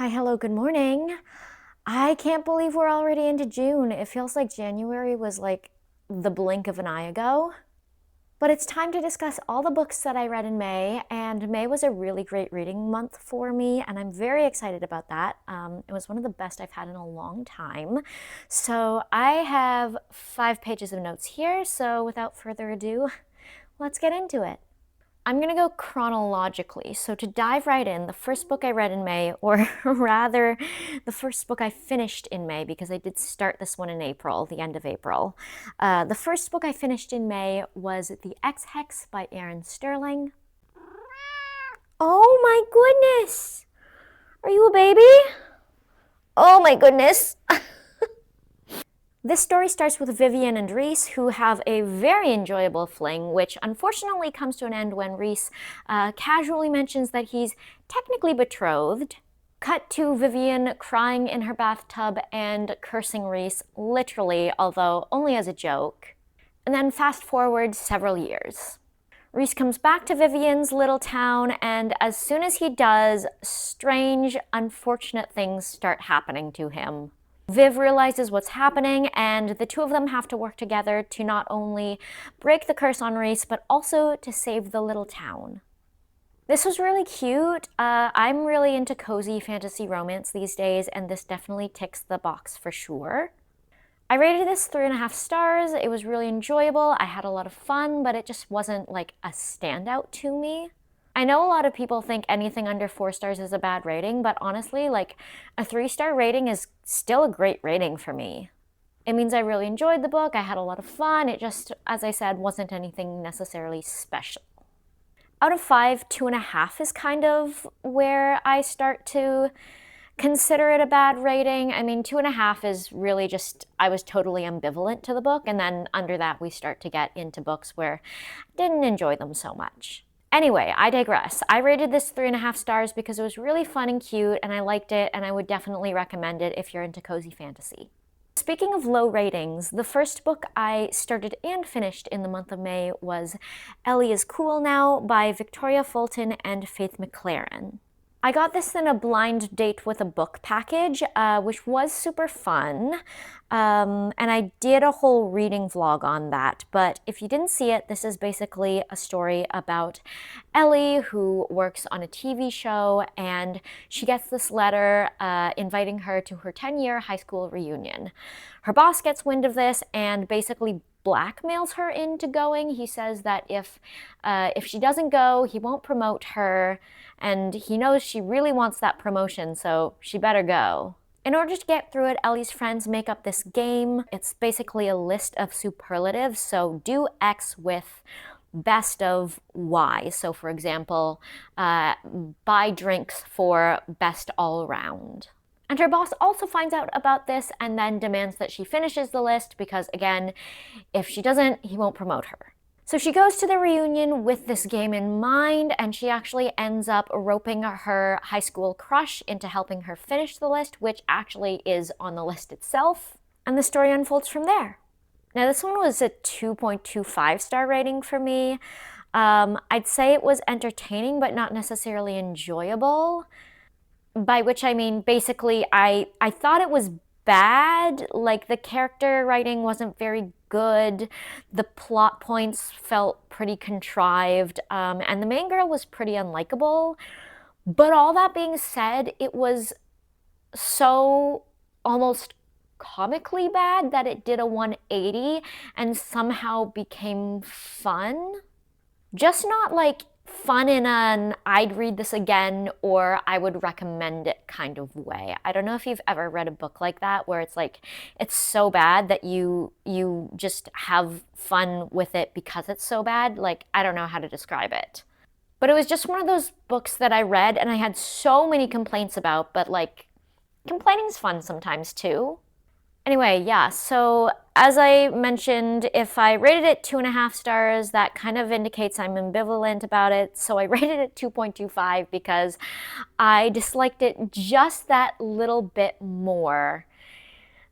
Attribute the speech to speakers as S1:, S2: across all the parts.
S1: Hi, hello, good morning. I can't believe we're already into June. It feels like January was like the blink of an eye ago. But it's time to discuss all the books that I read in May, and May was a really great reading month for me, and I'm very excited about that. It was one of the best I've had in a long time. So I have 5 pages of notes here, so without further ado, let's get into it. I'm going to go chronologically. So to dive right in, the first book I read in May, or rather, the first book I finished in May, because I did start this one in April, the end of April. The first book I finished in May was The Ex-Hex by Aaron Sterling. Oh my goodness! Are you a baby? Oh my goodness! This story starts with Vivian and Reese, who have a very enjoyable fling, which unfortunately comes to an end when Reese casually mentions that he's technically betrothed. Cut to Vivian crying in her bathtub and cursing Reese, literally, although only as a joke. And then fast forward several years. Reese comes back to Vivian's little town, and as soon as he does, strange, unfortunate things start happening to him. Viv realizes what's happening, and the two of them have to work together to not only break the curse on Reese, but also to save the little town. This was really cute. I'm really into cozy fantasy romance these days, and this definitely ticks the box for sure. I rated this 3.5 stars. It was really enjoyable. I had a lot of fun, but it just wasn't like a standout to me. I know a lot of people think anything under 4 stars is a bad rating, but honestly, like a 3-star rating is still a great rating for me. It means I really enjoyed the book, I had a lot of fun, it just, as I said, wasn't anything necessarily special. Out of 5, 2.5 is kind of where I start to consider it a bad rating. I mean, 2.5 is really just, I was totally ambivalent to the book, and then under that we start to get into books where I didn't enjoy them so much. Anyway, I digress. I rated this 3.5 stars because it was really fun and cute, and I liked it, and I would definitely recommend it if you're into cozy fantasy. Speaking of low ratings, the first book I started and finished in the month of May was Ellie is Cool Now by Victoria Fulton and Faith McLaren. I got this in a blind date with a book package, which was super fun, and I did a whole reading vlog on that, but if you didn't see it, this is basically a story about Ellie, who works on a TV show, and she gets this letter inviting her to her 10-year high school reunion. Her boss gets wind of this and basically blackmails her into going. He says that if she doesn't go, he won't promote her, and he knows she really wants that promotion, so she better go. In order to get through it, Ellie's friends make up this game. It's basically a list of superlatives, so do X with best of Y. So for example, buy drinks for best all around. And her boss also finds out about this and then demands that she finishes the list because, again, if she doesn't, he won't promote her. So she goes to the reunion with this game in mind, and she actually ends up roping her high school crush into helping her finish the list, which actually is on the list itself. And the story unfolds from there. Now, this one was a 2.25 star rating for me. I'd say it was entertaining, but not necessarily enjoyable. By which I mean, basically, I thought it was bad. Like, the character writing wasn't very good. The plot points felt pretty contrived. And the main girl was pretty unlikable. But all that being said, it was so almost comically bad that it did a 180 and somehow became fun. Just not like fun in an I'd read this again or I would recommend it kind of way. I don't know if you've ever read a book like that where it's like it's so bad that you just have fun with it because it's so bad. Like, I don't know how to describe it. But it was just one of those books that I read and I had so many complaints about, but like, complaining's fun sometimes too. Anyway, yeah, so as I mentioned, if I rated it 2.5 stars, that kind of indicates I'm ambivalent about it. So I rated it 2.25 because I disliked it just that little bit more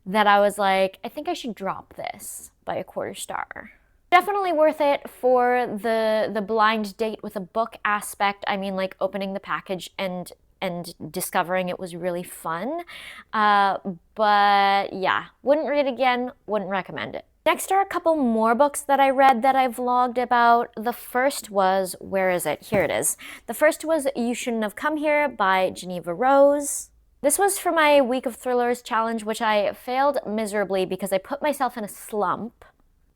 S1: that I was like, I think I should drop this by 1/4 star. Definitely worth it for the blind date with a book aspect. I mean, like opening the package and and discovering it was really fun. But yeah, wouldn't read it again, wouldn't recommend it. Next are a couple more books that I read that I vlogged about. The first was, where is it? Here it is. The first was You Shouldn't Have Come Here by Geneva Rose. This was for my Week of Thrillers challenge, which I failed miserably because I put myself in a slump.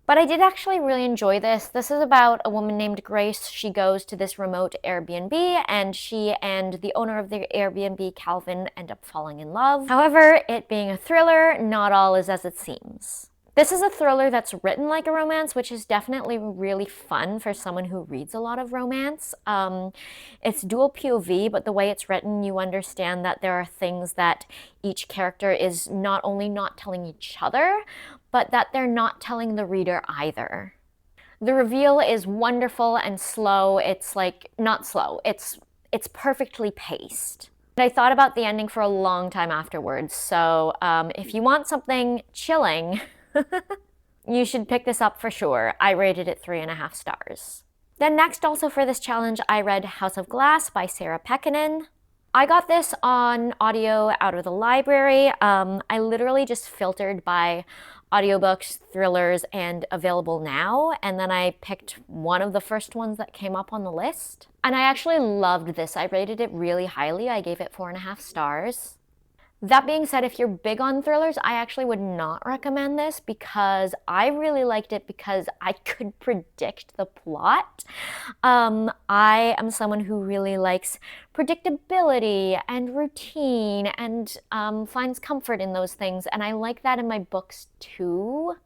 S1: But I did actually really enjoy this. This is about a woman named Grace. She goes to this remote Airbnb, and she and the owner of the Airbnb, Calvin, end up falling in love. However, it being a thriller, not all is as it seems. This is a thriller that's written like a romance, which is definitely really fun for someone who reads a lot of romance. It's dual POV, but the way it's written, you understand that there are things that each character is not only not telling each other, but that they're not telling the reader either. The reveal is wonderful and slow. It's like, not slow, it's perfectly paced. I thought about the ending for a long time afterwards, so if you want something chilling, you should pick this up for sure. I rated it 3.5 stars. Then next, also for this challenge, I read House of Glass by Sarah Pekkanen. I got this on audio out of the library. I literally just filtered by audiobooks, thrillers, and available now, and then I picked one of the first ones that came up on the list. And I actually loved this. I rated it really highly. I gave it 4.5 stars. That being said, if you're big on thrillers, I actually would not recommend this because I really liked it because I could predict the plot. I am someone who really likes predictability and routine and finds comfort in those things, and I like that in my books too.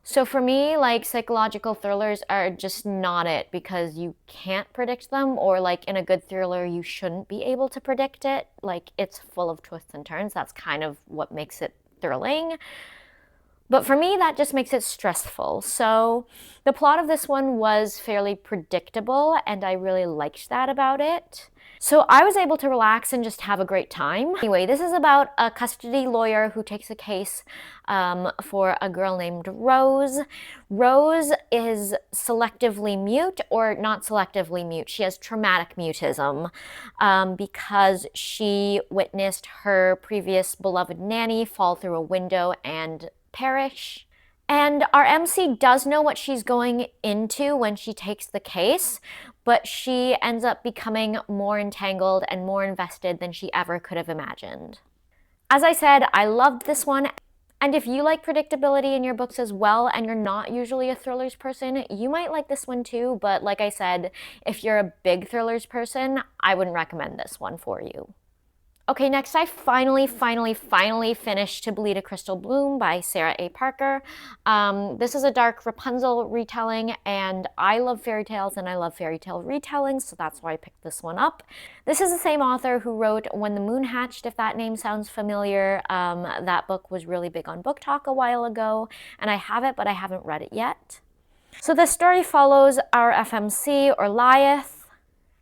S1: So for me, like, psychological thrillers are just not it because you can't predict them, or like in a good thriller, you shouldn't be able to predict it. Like, it's full of twists and turns. That's kind of what makes it thrilling. But for me, that just makes it stressful. So the plot of this one was fairly predictable, and I really liked that about it. So I was able to relax and just have a great time. Anyway, this is about a custody lawyer who takes a case for a girl named Rose. Rose is selectively mute, or not selectively mute. She has traumatic mutism because she witnessed her previous beloved nanny fall through a window and perish. And our MC does know what she's going into when she takes the case, but she ends up becoming more entangled and more invested than she ever could have imagined. As I said, I loved this one, and if you like predictability in your books as well, and you're not usually a thrillers person, you might like this one too, but like I said, if you're a big thrillers person, I wouldn't recommend this one for you. Okay, next I finally finished To Bleed a Crystal Bloom by Sarah A. Parker. This is a dark Rapunzel retelling, and I love fairy tales and I love fairy tale retellings, so that's why I picked this one up. This is the same author who wrote When the Moon Hatched, if that name sounds familiar. That book was really big on BookTok a while ago, and I have it, but I haven't read it yet. So the story follows our FMC, Orliath,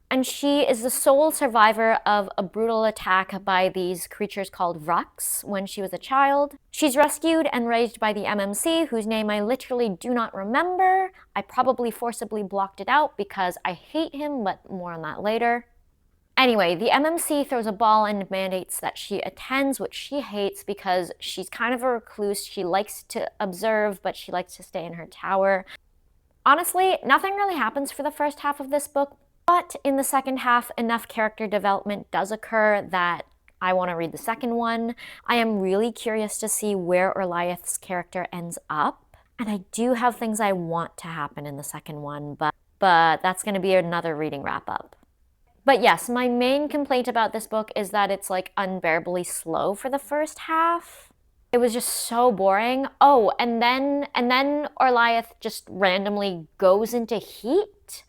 S1: and she is the sole survivor of a brutal attack by these creatures called Rux when she was a child. She's rescued and raised by the MMC, whose name I literally do not remember. I probably forcibly blocked it out because I hate him, but more on that later. Anyway, the MMC throws a ball and mandates that she attends, which she hates because she's kind of a recluse. She likes to observe, but she likes to stay in her tower. Honestly, nothing really happens for the first half of this book, but in the second half, enough character development does occur that I want to read the second one. I am really curious to see where Orliath's character ends up, and I do have things I want to happen in the second one, but that's going to be another reading wrap-up. But yes, my main complaint about this book is that it's like unbearably slow for the first half. It was just so boring. Oh, and then Orliath just randomly goes into heat.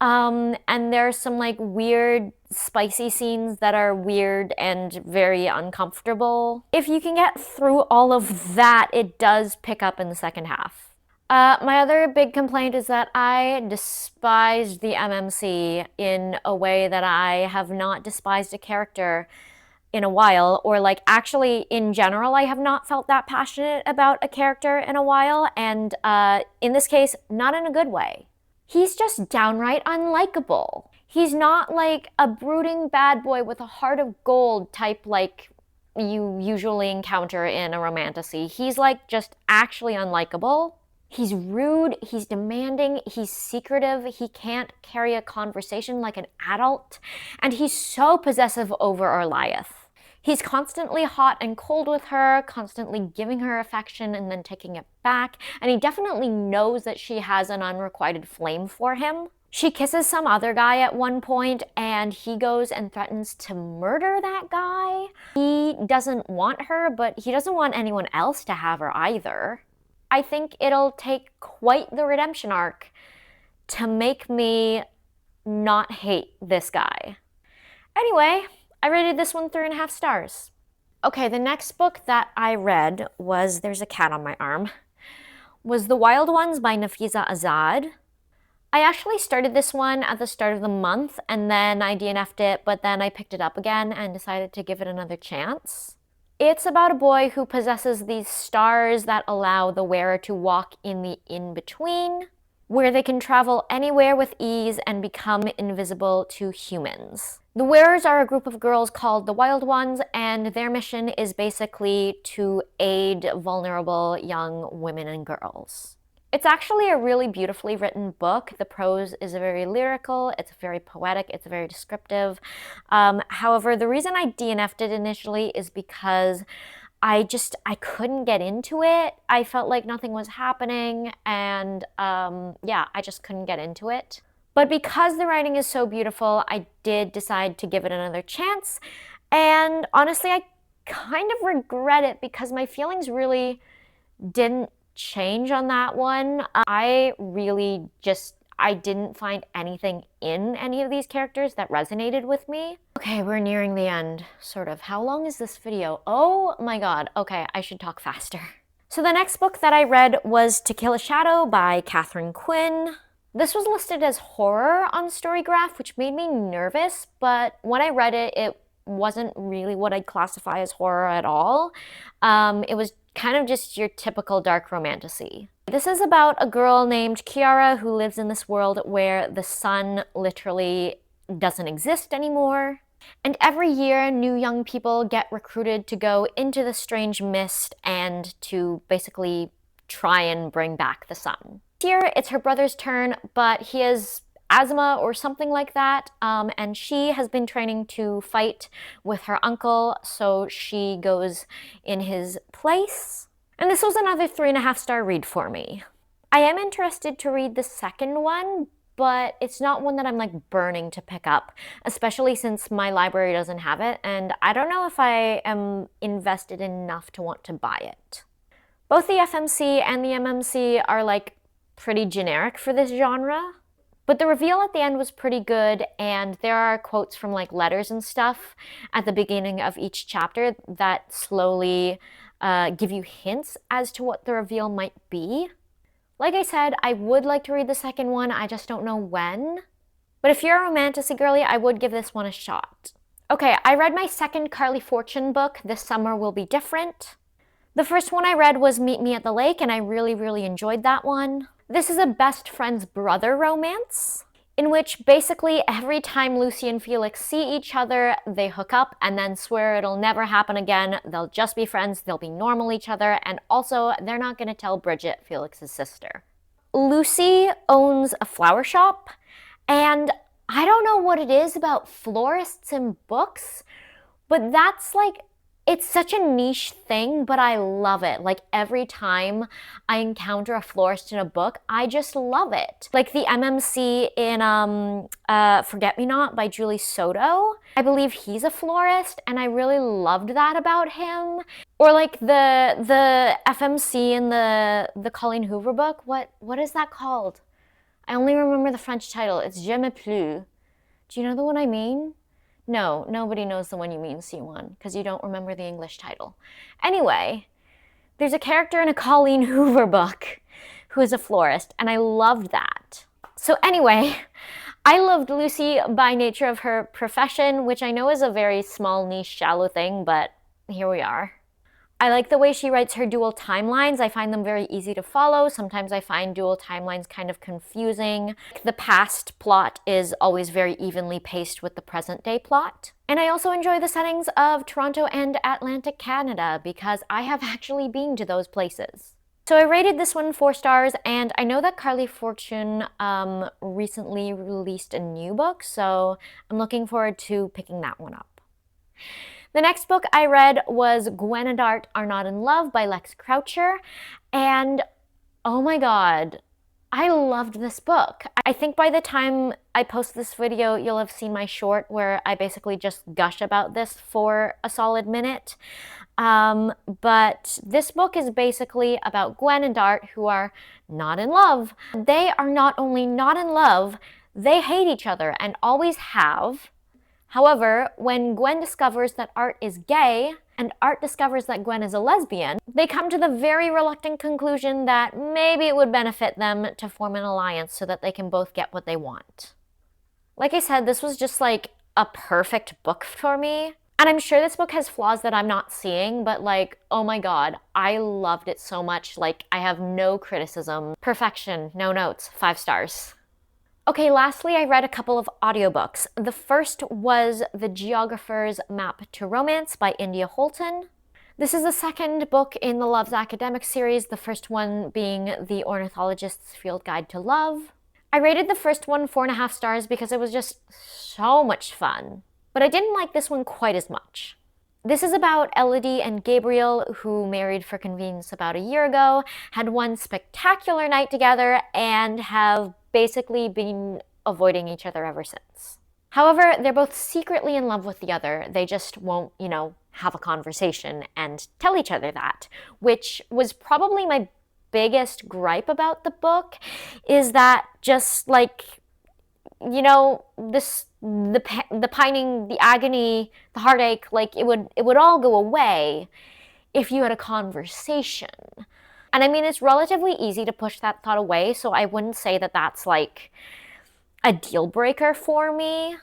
S1: And there's some like weird spicy scenes that are weird and very uncomfortable. If you can get through all of that, it does pick up in the second half. My other big complaint is that I despised the MMC in a way that I have not despised a character in a while, or like actually in general, I have not felt that passionate about a character in a while, and in this case, not in a good way. He's just downright unlikable. He's not like a brooding bad boy with a heart of gold type like you usually encounter in a romantasy. He's like just actually unlikable. He's rude, he's demanding, he's secretive, he can't carry a conversation like an adult, and he's so possessive over Orliath. He's constantly hot and cold with her, constantly giving her affection and then taking it back, and he definitely knows that she has an unrequited flame for him. She kisses some other guy at one point, and he goes and threatens to murder that guy. He doesn't want her, but he doesn't want anyone else to have her either. I think it'll take quite the redemption arc to make me not hate this guy. Anyway, I rated this one 3.5 stars. Okay, the next book that I read was, there's a cat on my arm, was The Wild Ones by Nafisa Azad. I actually started this one at the start of the month, and then I DNF'd it, but then I picked it up again and decided to give it another chance. It's about a boy who possesses these stars that allow the wearer to walk in the in-between, where they can travel anywhere with ease and become invisible to humans. The wearers are a group of girls called the Wild Ones, and their mission is basically to aid vulnerable young women and girls. It's actually a really beautifully written book. The prose is very lyrical, it's very poetic, it's very descriptive. However, the reason I DNF'd it initially is because I couldn't get into it. I felt like nothing was happening, and yeah, I just couldn't get into it. But because the writing is so beautiful, I did decide to give it another chance, and honestly, I kind of regret it because my feelings really didn't change on that one. I didn't find anything in any of these characters that resonated with me. Okay, we're nearing the end, sort of. How long is this video? Oh my god. Okay, I should talk faster. So the next book that I read was To Kill a Shadow by Catherine Quinn. This was listed as horror on Storygraph, which made me nervous, but when I read it, it wasn't really what I'd classify as horror at all. It was kind of just your typical dark romantasy. This is about a girl named Kiara who lives in this world where the sun literally doesn't exist anymore. And every year, new young people get recruited to go into the strange mist and to basically try and bring back the sun. Here, it's her brother's turn, but he has asthma or something like that, and she has been training to fight with her uncle, so she goes in his place. And this was another 3.5 star read for me. I am interested to read the second one, but it's not one that I'm like burning to pick up, especially since my library doesn't have it, and I don't know if I am invested enough to want to buy it. Both the FMC and the MMC are like pretty generic for this genre. But the reveal at the end was pretty good, and there are quotes from like letters and stuff at the beginning of each chapter that slowly give you hints as to what the reveal might be. Like I said, I would like to read the second one, I just don't know when. But if you're a romantasy girly, I would give this one a shot. Okay, I read my second Carly Fortune book, This Summer Will Be Different. The first one I read was Meet Me at the Lake, and I really enjoyed that one. This is a best friend's brother romance, in which basically every time Lucy and Felix see each other, they hook up and then swear it'll never happen again. They'll just be friends, they'll be normal each other, and also they're not going to tell Bridget, Felix's sister. Lucy owns a flower shop, and I don't know what it is about florists and books, but that's like, it's such a niche thing, but I love it. Like every time I encounter a florist in a book, I just love it. Like the MMC in Forget Me Not by Julie Soto. I believe he's a florist, and I really loved that about him. Or like the FMC in the Colleen Hoover book. What is that called? I only remember the French title. It's Je me plus. Do you know the one I mean? No, nobody knows the one you mean, C1, because you don't remember the English title. Anyway, there's a character in a Colleen Hoover book who is a florist, and I loved that. So anyway, I loved Lucy by nature of her profession, which I know is a very small, niche, shallow thing, but here we are. I like the way she writes her dual timelines. I find them very easy to follow. Sometimes I find dual timelines kind of confusing. The past plot is always very evenly paced with the present day plot. And I also enjoy the settings of Toronto and Atlantic Canada because I have actually been to those places. So I rated this one 4 stars, and I know that Carly Fortune recently released a new book, so I'm looking forward to picking that one up. The next book I read was Gwen and Art Are Not in Love by Lex Croucher, and oh my god, I loved this book. I think by the time I post this video, you'll have seen my short where I basically just gush about this for a solid minute. But this book is basically about Gwen and Art, who are not in love. They are not only not in love, they hate each other and always have. However, when Gwen discovers that Art is gay, and Art discovers that Gwen is a lesbian, they come to the very reluctant conclusion that maybe it would benefit them to form an alliance so that they can both get what they want. Like I said, this was just like a perfect book for me. And I'm sure this book has flaws that I'm not seeing, but like, oh my god, I loved it so much. Like, I have no criticism. Perfection, no notes, 5 stars. Okay, lastly, I read a couple of audiobooks. The first was The Geographer's Map to Romance by India Holton. This is the second book in the Love's Academic series, the first one being The Ornithologist's Field Guide to Love. I rated the first one 4.5 stars because it was just so much fun. But I didn't like this one quite as much. This is about Elodie and Gabriel, who married for convenience about a year ago, had one spectacular night together, and have basically been avoiding each other ever since. However, they're both secretly in love with the other. They just won't, have a conversation and tell each other that, which was probably my biggest gripe about the book, is that just like, the pining, the agony, the heartache, like it would all go away if you had a conversation. And I mean, it's relatively easy to push that thought away, so I wouldn't say that that's like a deal breaker for me.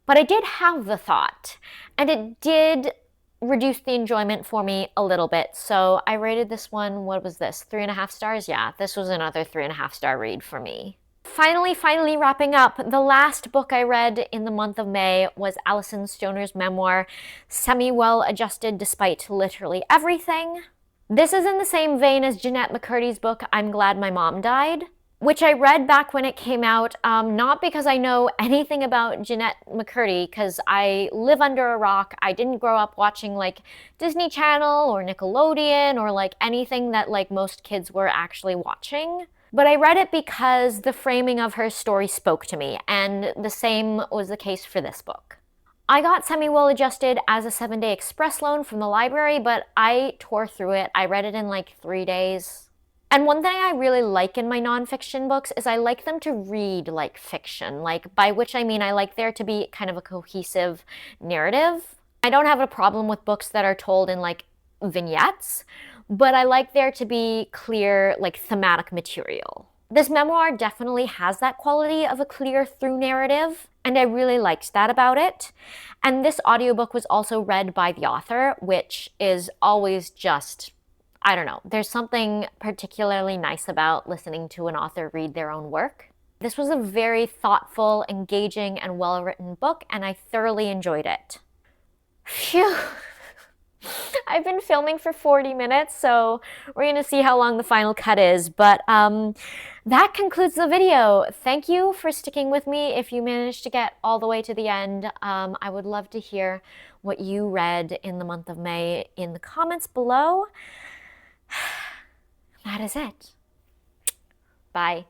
S1: But I did have the thought, and it did reduce the enjoyment for me a little bit. So I rated this one, what was this, 3.5 stars? Yeah, this was another 3.5 star read for me. Finally wrapping up, the last book I read in the month of May was Alison Stoner's memoir, Semi-Well Adjusted Despite Literally Everything. This is in the same vein as Jeanette McCurdy's book, I'm Glad My Mom Died, which I read back when it came out, not because I know anything about Jeanette McCurdy, because I live under a rock. I didn't grow up watching like Disney Channel or Nickelodeon or like anything that like most kids were actually watching. But I read it because the framing of her story spoke to me, and the same was the case for this book. I got Semi-Well Adjusted as a 7-day express loan from the library, but I tore through it. I read it in like 3 days. And one thing I really like in my nonfiction books is I like them to read like fiction, like by which I mean I like there to be kind of a cohesive narrative. I don't have a problem with books that are told in like vignettes, but I like there to be clear like thematic material. This memoir definitely has that quality of a clear through narrative, and I really liked that about it. And this audiobook was also read by the author, which is always just, I don't know, there's something particularly nice about listening to an author read their own work. This was a very thoughtful, engaging, and well-written book, and I thoroughly enjoyed it. Phew! I've been filming for 40 minutes, so we're going to see how long the final cut is. But that concludes the video. Thank you for sticking with me. If you managed to get all the way to the end, I would love to hear what you read in the month of May in the comments below. That is it. Bye.